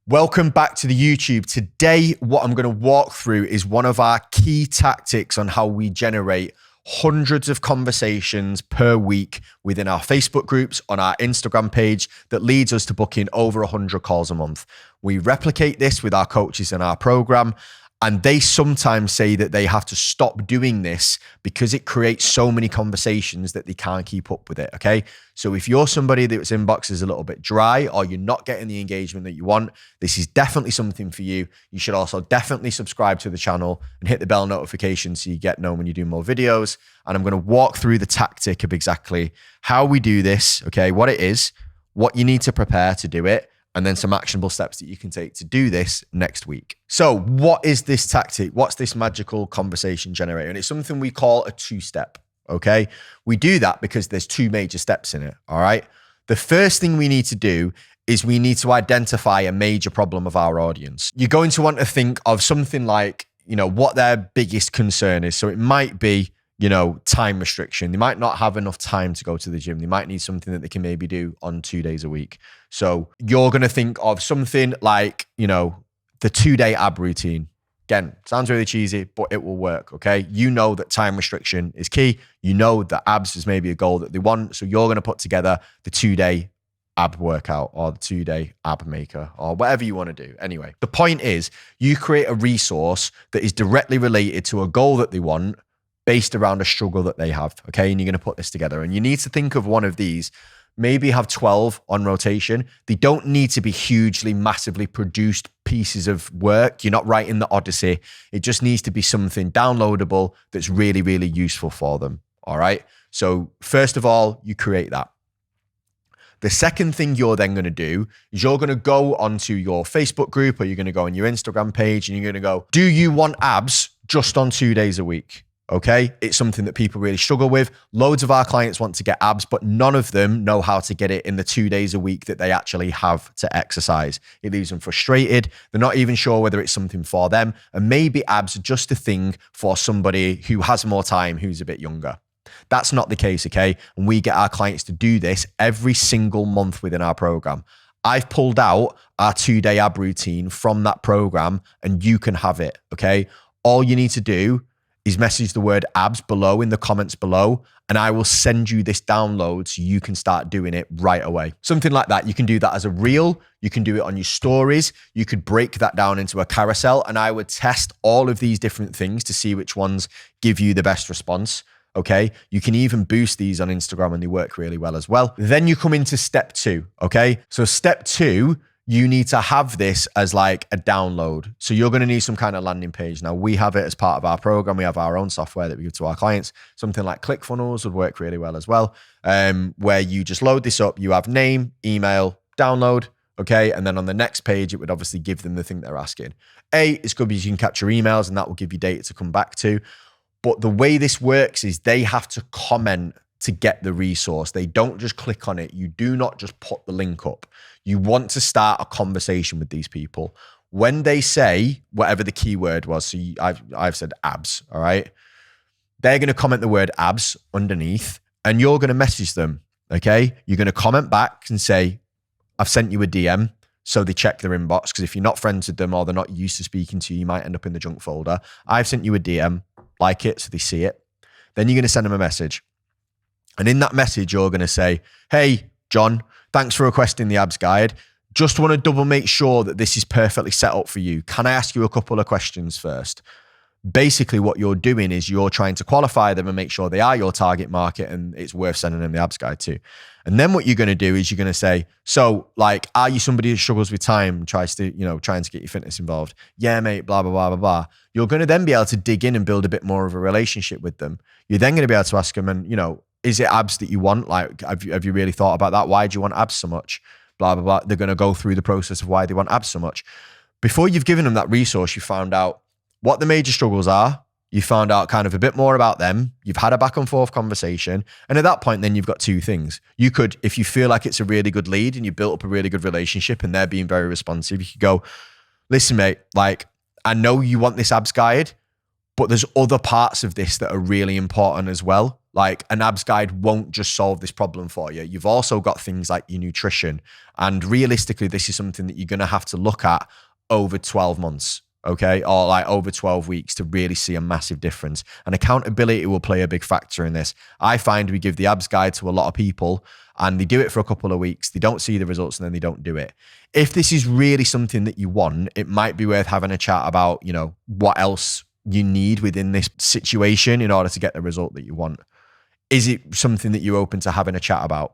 Welcome back to the YouTube. Today, what I'm going to walk through is one of our key tactics on how we generate hundreds of conversations per week within our Facebook groups, on our Instagram page, that leads us to booking over 100 calls a month. We replicate this with our coaches in our program, and they sometimes say that they have to stop doing this because it creates so many conversations that they can't keep up with it, okay? So if you're somebody that's inbox is a little bit dry or you're not getting the engagement that you want, this is definitely something for you. You should also definitely subscribe to the channel and hit the bell notification so you get known when you do more videos. And I'm gonna walk through the tactic of exactly how we do this, okay? What it is, what you need to prepare to do it, and then some actionable steps that you can take to do this next week. So what is this tactic? What's this magical conversation generator? And it's something we call a two-step, okay? We do that because there's two major steps in it, all right? The first thing we need to do is we need to identify a major problem of our audience. You're going to want to think of something like, what their biggest concern is. So it might be, time restriction. They might not have enough time to go to the gym. They might need something that they can maybe do on 2 days a week. So you're going to think of something like, the 2-day ab routine. Again, sounds really cheesy, but it will work, okay? You know that time restriction is key. You know that abs is maybe a goal that they want. So you're going to put together the 2-day ab workout or the 2-day ab maker or whatever you want to do. Anyway, the point is you create a resource that is directly related to a goal that they want, based around a struggle that they have, okay? And you're going to put this together. And you need to think of one of these, maybe have 12 on rotation. They don't need to be hugely, massively produced pieces of work. You're not writing the Odyssey. It just needs to be something downloadable that's really, really useful for them, all right? So first of all, you create that. The second thing you're then going to do is you're going to go onto your Facebook group or you're going to go on your Instagram page and you're going to go, do you want abs just on 2 days a week? Okay, it's something that people really struggle with. Loads of our clients want to get abs, but none of them know how to get it in the 2 days a week that they actually have to exercise. It leaves them frustrated. They're not even sure whether it's something for them. And maybe abs are just a thing for somebody who has more time, who's a bit younger. That's not the case, okay? And we get our clients to do this every single month within our program. I've pulled out our 2-day ab routine from that program and you can have it, okay? All you need to do is message the word abs below in the comments below, and I will send you this download so you can start doing it right away. Something like that. You can do that as a reel. You can do it on your stories. You could break that down into a carousel, and I would test all of these different things to see which ones give you the best response. Okay. You can even boost these on Instagram and they work really well as well. Then you come into step 2. Okay. So step 2, you need to have this as like a download. So you're going to need some kind of landing page. Now we have it as part of our program. We have our own software that we give to our clients. Something like ClickFunnels would work really well as well. Where you just load this up, you have name, email, download. Okay. And then on the next page, it would obviously give them the thing they're asking. It's good because you can capture emails and that will give you data to come back to. But the way this works is they have to comment to get the resource. They don't just click on it. You do not just put the link up. You want to start a conversation with these people. When they say whatever the keyword was, so I've said abs, all right? They're going to comment the word abs underneath and you're going to message them, okay? You're going to comment back and say, I've sent you a DM. So they check their inbox because if you're not friends with them or they're not used to speaking to you, you might end up in the junk folder. I've sent you a DM, like it, so they see it. Then you're going to send them a message. And in that message, you're going to say, hey, John, thanks for requesting the abs guide. Just want to double make sure that this is perfectly set up for you. Can I ask you a couple of questions first? Basically, what you're doing is you're trying to qualify them and make sure they are your target market and it's worth sending them the abs guide to. And then what you're going to do is you're going to say, so like, are you somebody who struggles with time, tries to, trying to get your fitness involved? Yeah, mate, blah, blah, blah, blah, blah. You're going to then be able to dig in and build a bit more of a relationship with them. You're then going to be able to ask them, and, is it abs that you want? Like, have you really thought about that? Why do you want abs so much? Blah, blah, blah. They're going to go through the process of why they want abs so much. Before you've given them that resource, you found out what the major struggles are. You found out kind of a bit more about them. You've had a back and forth conversation. And at that point, then you've got two things. You could, if you feel like it's a really good lead and you built up a really good relationship and they're being very responsive, you could go, listen, mate, like, I know you want this abs guide, but there's other parts of this that are really important as well. Like an abs guide won't just solve this problem for you. You've also got things like your nutrition. And realistically, this is something that you're going to have to look at over 12 months, okay? Or like over 12 weeks to really see a massive difference. And accountability will play a big factor in this. I find we give the abs guide to a lot of people and they do it for a couple of weeks. They don't see the results and then they don't do it. If this is really something that you want, it might be worth having a chat about, you know, what else you need within this situation in order to get the result that you want. Is it something that you're open to having a chat about?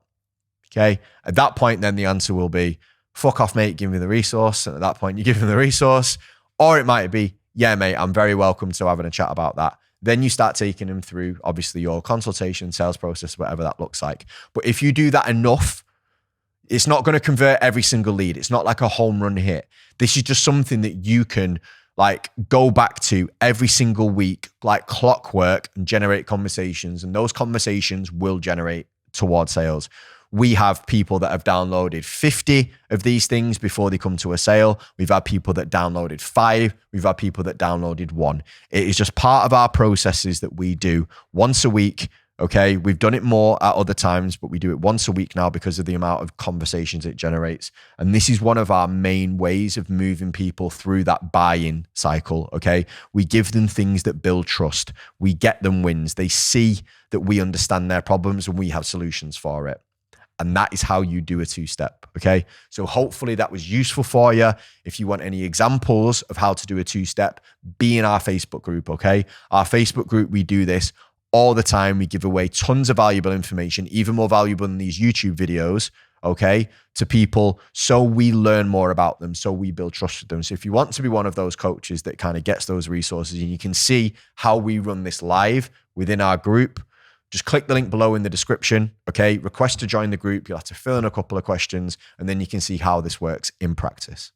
Okay. At that point, then the answer will be, fuck off, mate, give me the resource. And at that point, you give them the resource. Or it might be, yeah, mate, I'm very welcome to having a chat about that. Then you start taking them through, obviously, your consultation, sales process, whatever that looks like. But if you do that enough, it's not going to convert every single lead. It's not like a home run hit. This is just something that you can like go back to every single week, like clockwork, and generate conversations. And those conversations will generate towards sales. We have people that have downloaded 50 of these things before they come to a sale. We've had people that downloaded 5. We've had people that downloaded 1. It is just part of our processes that we do once a week. Okay, we've done it more at other times, but we do it once a week now because of the amount of conversations it generates. And this is one of our main ways of moving people through that buy-in cycle, okay? We give them things that build trust. We get them wins. They see that we understand their problems and we have solutions for it. And that is how you do a 2-step, okay? So hopefully that was useful for you. If you want any examples of how to do a 2-step, be in our Facebook group, okay? Our Facebook group, we do this all the time. We give away tons of valuable information, even more valuable than these YouTube videos, okay, to people so we learn more about them, so we build trust with them. So if you want to be one of those coaches that kind of gets those resources and you can see how we run this live within our group, just click the link below in the description, okay? Request to join the group. You'll have to fill in a couple of questions and then you can see how this works in practice.